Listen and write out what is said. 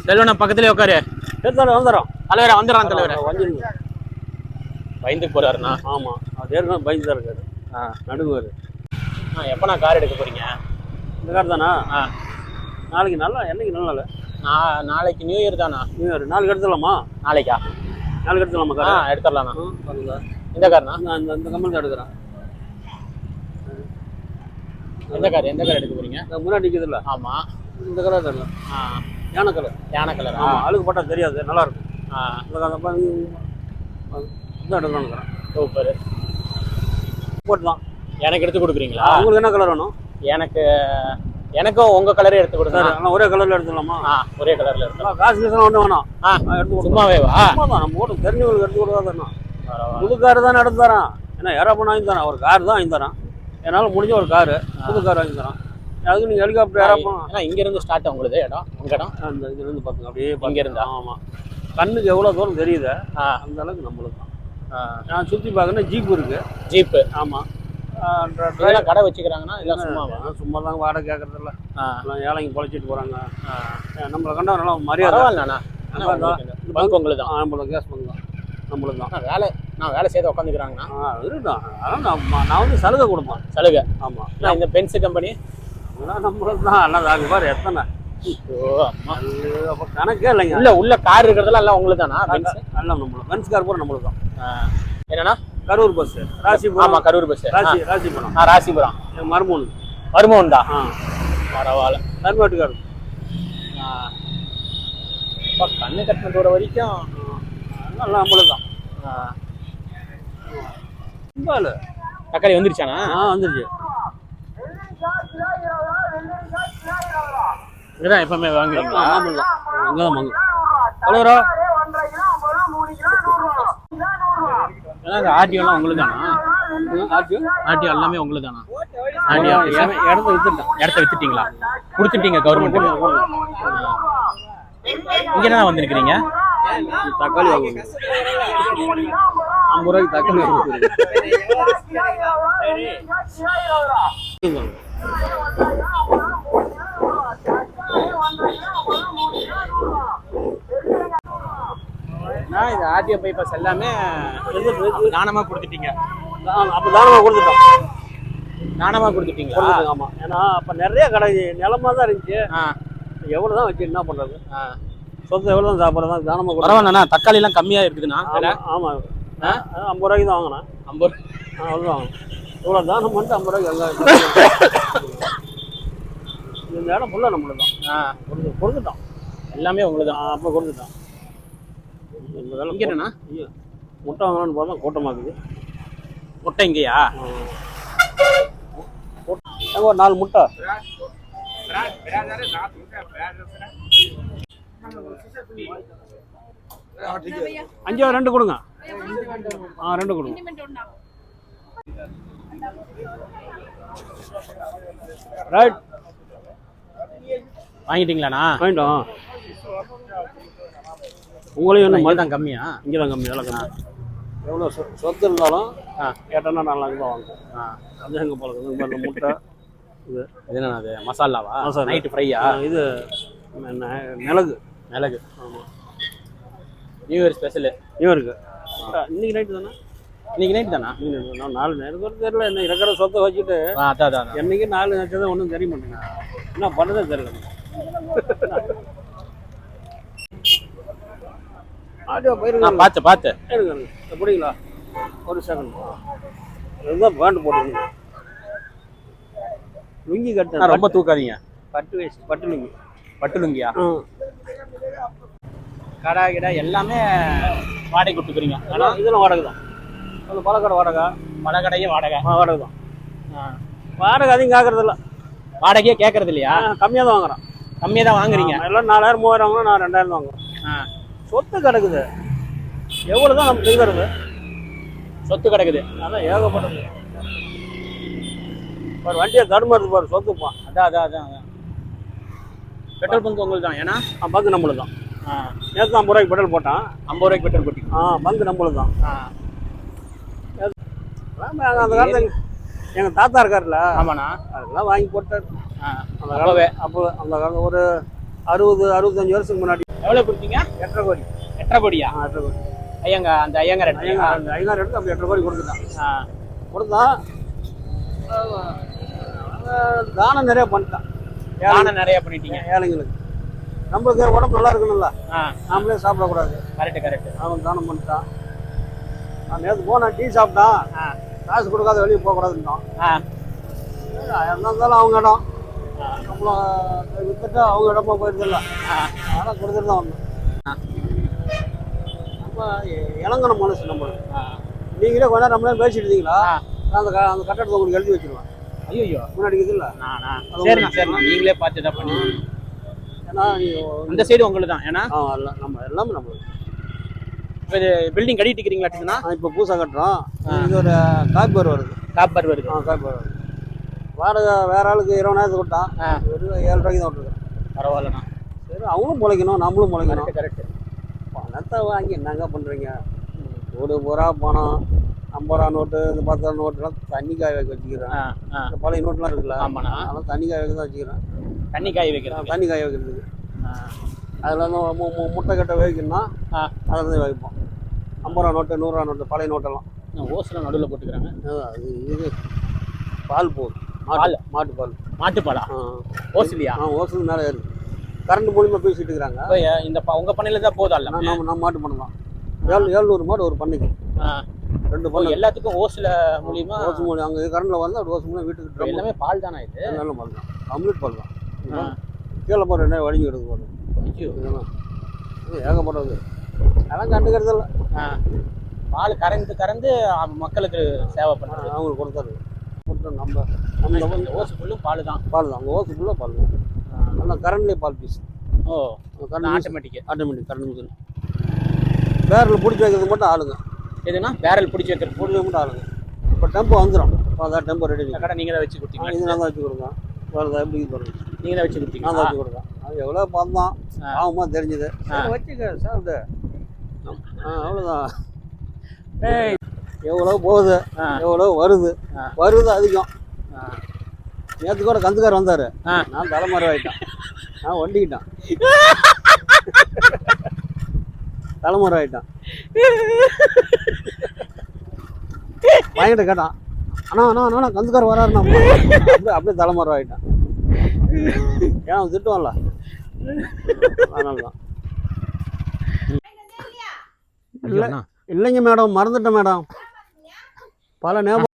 செல்வனா பக்கத்துலயே உட்காரு. வந்துடும் தலைவரா வந்துடுறான் தலைவரா. வந்துருங்க. பயந்து போறாருண்ணா. ஆமா அது ஏற்கனவே பயந்து தான் இருக்காரு. நடுங்குவாரு. எப்பண்ணா கார் எடுக்க போறீங்க? இந்த கார் தானா? நாளைக்கு நல்லா என்னைக்கு நல்ல நாள்? நாளைக்கு நியூ இயர் தானா? நியூ இயர் நாளைக்கு எடுத்துடலாமா? நாளைக்கா? நாளைக்கு எடுத்துடலாமா கார்? எடுத்துடலாண்ணா. இந்த கார்ண்ணா? இந்த கம்பெனி தான் எடுக்கிறேன். எந்த கார் எடுக்க போறீங்க? முன்னாடி இருக்குதுல்ல? ஆமா இந்த கலர் தான். யானை கலர். யானை கலர். அழுக்கு போட்டா தெரியாது, நல்லா இருக்கும். இதான் எடுக்கணும். சூப்பர். போட்டு தான் எனக்கு எடுத்து கொடுக்குறீங்களா? உங்களுக்கு என்ன கலர் வேணும்? எனக்கும் உங்க கலரே எடுத்து கொடுங்க. ஒரே கலர்ல எடுத்துடலாமா? ஒரே கலர்ல எடுத்துலாம். காசு கீசெல்லாம் ஒன்றும் வேணாம். எடுத்து சும்மாவே வா. நம்ம ஓட்டு தெரிஞ்சவங்களுக்கு எடுத்து கொடுக்காதான். புது காரு தான் எடுத்து தரான். ஏன்னா ஏரோப்ளேன் வாங்கி தரான். ஒரு கார் தான் வாங்கி தரான். என்னால் முடிஞ்ச ஒரு காரு புது கார் வாங்கி தரான். அதுக்கு நீங்கள் ஹெலிகாப்டர் ஏரோப்ளேன் இங்க இருந்து ஸ்டார்ட் உங்களுக்கு இடம்? உங்க இடம் அந்த இதுல இருந்து பார்த்துங்க. அப்படியே இங்க இருந்தா? ஆமா கண்ணுக்கு எவ்வளோ தூரம் தெரியுது அந்த அளவுக்கு நம்மளுக்கு தான். நான் சுற்றி பார்க்கணும். ஜீப் இருக்கு. ஜீப்பு? ஆமாம். கடை வச்சுக்கிறாங்கன்னா இல்லை சும்மா தாங்க வாடகை கேட்கறதில்ல. ஏழைங்க பொழைச்சிட்டு போகிறாங்க. நம்மளை கண்டா நல்லா மரியாதை. பங்கு உங்களுக்கு தான்? நம்மளுக்கு கேஸ் பங்கு தான். நம்மளுக்கு தான். நான் வேலை செய்து உட்காந்துக்கிறாங்கண்ணா. இதுதான் நான் வந்து சலுகை கொடுப்பேன். சலுகை? ஆமாம். இந்த பென்ஸ் கம்பெனி நம்மளுக்கு தான். எல்லாம் தாங்க பாரு எத்தனை. அப்போ கணக்கே இல்லைங்க. உள்ள கார் இருக்கிறதெல்லாம் எல்லாம் உங்களுக்கு தானா? எல்லாம் நம்மளுக்கு பென்ஸ் கார் பூரா நம்மளுக்கு தான். என்னன்னா கரூர் பஸ் ராசிபுரம். ஆமா கரூர் பஸ். ராசிபுரம். ராசிபுரம் மருமோன் தான். பரவாயில்ல. கருமாட்டுக்காரு. கண்ணு கட்டின தூரம் வரைக்கும் நல்லா நம்மளுக்கு தான். தக்காளி வந்துருச்சானா? வந்துருச்சு. இதுதான் எப்பவுமே வாங்குறீங்களா? இங்கதான் வாங்க. ஹலோ ஆர்டிஓலாம் உங்களுக்கு தானா? ஆர்டிஓ எல்லாமே உங்களுக்கு தானா? இடத்த வித்துட்டீங்களா? கொடுத்துட்டீங்க கவர்மெண்ட்? இங்க என்ன வந்திருக்கிறீங்க? தக்காளி வாங்க. 50 ரூபாய்க்கு தக்காளி வாங்க. இது ஆர்டிஓ பைபாஸ் எல்லாமே தானமா கொடுத்துட்டீங்க? அப்போ தானமா கொடுத்துட்டோம். தானமா கொடுத்துட்டீங்களா? ஆமா. ஏன்னா அப்ப நிறைய கடை நிலமா தான் இருந்துச்சு. எவ்வளவுதான் வச்சு என்ன பண்றது? சொத்து எவ்வளவுதான் சாப்பிட்றதா தானமா. பரவாயில்லண்ணா. தக்காளி எல்லாம் கம்மியா இருக்குதுண்ணா. ஆமா 50 ரூபாய்க்கு தான் வாங்கினேன். 50 அவ்வளோதான். இவ்வளோ தானம் பண்ணிட்டு 50 ரூபாய்க்கு வெங்காயம். இந்த இடம் ஃபுல்லாக நம்மளுக்கு தான். கொடுத்துட்டோம். எல்லாமே உங்களுக்கு தான். அப்போ கொடுத்துட்டோம். இங்கே என்னண்ணா? முட்டை வாங்கலான்னு பார்த்தா கூட்டமாக்குது. முட்டை இங்கேயா? ஒரு 4 முட்டை. அஞ்சு 2 கொடுங்க. 2 கொடுங்க. ரைட். வாங்கிட்டீங்களாண்ணா? வாங்கிட்டோம். உங்களையும் என்ன மாதிரி தான் கம்மியா? இங்கே தான் கம்மி. எல்லாம் கம்மி. எவ்வளோ சொத்து இருந்தாலும் கேட்டோன்னா 4 லாக் தான் வாங்குவோம். அது எங்கள் பழக்கம். முட்டை இது என்னண்ணா? அது மசாலாவா? நைட்டு ஃப்ரையா? இது மிளகு. ஆமாம். New year special. நியூ இயருக்கு இன்னைக்கு நைட்டு தானே? இன்னைக்கு நைட்டு தானா? நான் 4 நேரத்துக்கு ஒரு தெரியல. என்ன இருக்கிற சொத்தை வச்சுட்டு என்னைக்கு 4 நேரத்தை ஒன்றும் தெரிய மாட்டேங்க. என்ன பண்ணதே தெரியல. ஆடியோ போயிருக்கேன். பார்த்து எப்படிங்களா? ஒரு செகண்ட். இதுதான் பேண்ட் போட்டுருங்க. லுங்கி கட்ட ரொம்ப தூக்காதீங்க. பட்டு லுங்கியா? கடை கிடை எல்லாமே வாடகை கொடுத்துக்கிறீங்க? இதெல்லாம் வாடகை தான். அது பழக்கடை வாடகை. பழக்கடையே வாடகை தான். வாடகை அதிகம் கேட்கறதில்ல. வாடகையே கேட்கறது இல்லையா? கம்மியாக தான் வாங்குறேன். கம்மியாக தான் வாங்குறீங்க? எல்லாம் 4000 3000 வாங்கினா நான் 2000 வாங்குறேன். சொத்து கிடக்குது. எவ்வளோ தான் நம்ம செய்கிறது? சொத்து கிடக்குது. அதான் ஏகப்பட்டது. ஒரு வண்டியை தடுமாறுது பாரு சொத்துப்பா. அதான் பெட்ரோல் பங்கு உங்களுக்கு தான்? ஏன்னா பங்கு நம்மளுக்கு தான். நேற்று 50 ரூபாய்க்கு பெட்ரோல் போட்டான். 50 ரூபாய்க்கு பெட்ரோல் போட்டி? பங்கு நம்மளுக்கு தான். அந்த காலத்தில் எங்கள் தாத்தா இருக்காருல்ல? ஆமாண்ணா. அதெல்லாம் வாங்கி போட்டார். அந்த காலவே. அப்போ அந்த காலம் ஒரு 60 65 வருஷத்துக்கு முன்னாடி. எவ்வளவு கொடுத்தீங்க? 8.5 கோடி. 8.5 கோடியா? 8.5 கோடி. ஐயங்கார் எடுத்து அப்படி 8.5 கோடி கொடுத்துட்டான். கொடுத்தான். தானம் நிறைய பண்ணிட்டான். தானம் நிறைய பண்ணிட்டீங்க ஏழைங்களுக்கு. நம்மளுக்கு உடம்பு நல்லா இருக்கணும்ல, நாமளே சாப்பிடக்கூடாது. கரெக்ட். அவன் தானம் பண்ணிட்டான். நான் நேற்று போனேன், டீ சாப்பிட்டான். காசு கொடுக்காத வெளியே போகக்கூடாதுன்றான். என்ன இருந்தாலும் அவங்க இடம், நம்மள வித்துட்டு அவங்க இடமா போயிருதில்ல, அதெல்லாம் கொடுத்துட்டு தான் வந்தோம். நம்ம இளங்கன மனசு நம்மளுக்கு. நீங்களே கொஞ்ச நேரம் நம்மளே பேசிட்டு இருந்தீங்களா, அந்த கட்டடத்தை உங்களுக்கு எழுதி வச்சிருவேன். ஐயோ முன்னாடி இருக்குல்ல, சரிண்ணா நீங்களே பார்த்து தான் பண்ணி. ஏன்னா அந்த சைடு உங்களுக்கு தான். ஏன்னா நம்ம எல்லாமே நம்மளுக்கு. இப்போ இது பில்டிங் கட்டிட்டு இருக்கிறீங்களா? இப்போ புதுசாக கட்டுறோம். இது ஒரு காப்பர் வருது. காப்பர் வருது. காப்பர் வருது. வாடகை வேற ஆளுக்கு 20,000 கொடுத்தான், ஒரு 7 ரூபாய்க்கு தான் விட்டுருக்கேன். பரவாயில்லண்ணா. சரி, அவங்களும் முளைக்கணும், நம்மளும் முளைக்கணும். கரெக்ட். பணத்தை வாங்கி என்னங்க பண்ணுறீங்க? ஒரு ரூபா பணம், 50 ரூபா நோட்டு, இந்த 10 ரூபா நோட்டுலாம் தண்ணி காய வைக்க வச்சுக்கிறேன். இந்த பழைய நோட்டுலாம் இருக்குல்ல, அதெல்லாம் தண்ணி காய வைக்க தான் வச்சுக்கிறேன். தண்ணி காய வைக்கிறதுக்கு. அதில் வந்து முட்டை கட்டை வைக்கணும்னா அதில் தான் வைப்போம். 50 ரூபா நோட்டு, 100 ரூபா நோட்டு, பழைய நோட்டெல்லாம் ஓசில் நடுவில் போட்டுக்கிறாங்க. அது இது பால் போகுது. மாட்டுப்பாலா? ஓசிலியா? ஓசில் மேலே இருக்குது. கரண்ட் மூலியமாக பேசிட்டு இருக்கிறாங்க. இந்த உங்கள் பண்ணையில் தான் போதா? இல்லை, நம்ம மாட்டு பண்ண தான். 700 மாடு ஒரு பண்ணைக்கு. 2 பண்ணை. எல்லாத்துக்கும் ஓசில் மூலியமா? ஓசு மூலியம் அங்கே கரண்டில் வந்து அப்படி ஓசு மூலியம் வீட்டுக்கு. எல்லாமே பால் தானே? இது நல்ல பால் தான், கம்ப்ளீட் பால் தான். கீழே போகிற என்ன வடிஞ்சு கிடக்கு போதும். ஏகப்பட்டது அதெல்லாம் கண்டுக்கிறது இல்லை. பால் கறந்து மக்களுக்கு சேவை பண்ணுறது, அவங்களுக்கு கொடுத்தாரு. நம்ம ஓசு ஃபுல்லும் பால் தான். அந்த ஓசு ஃபுல்லாக பால் தான். நல்லா கரண்ட்லேயே பால் பீஸ். Automatic current machine. பேரல் பிடிச்சி வைக்கிறது மட்டும் ஆளுங்க. எதுனா பேரல் பிடிச்சி வைக்கிறது மட்டும் ஆளுங்க. இப்போ டெம்போ வந்துடும். அதான் டெம்போ ரெடி. கடை நீங்கள் தான் வச்சு கொடுத்தீங்க? இது நான் தான் வச்சு கொடுங்க. வேறு எப்படி பாருங்க, நீங்கள் தான் வச்சு கொடுத்தீங்க? நான் தான் வச்சு கொடுங்க. அது எவ்வளோ பார்த்தோம், ஆகுமா தெரிஞ்சுது. வச்சுக்க சாப்பிட்டு. அவ்வளோதான். எவ்வளோ போகுது, எவ்வளோ வருது அதிகம். நேற்று கூட கந்துக்கார் வந்தார், நான் தலைமறை ஆகிட்டேன். நான் ஒண்டிக்கிட்டேன், தலைமுறை ஆகிட்டான். பையன்கிட்ட கேட்டான், அண்ணா கந்துக்கார் வராருண்ணா. அப்படியே தலைமுறை ஆகிட்டான். ஏன் திட்டுவான்ல, அதனால தான். இல்லைங்க மேடம், மறந்துட்டேன் மேடம். பல ஞாபகம்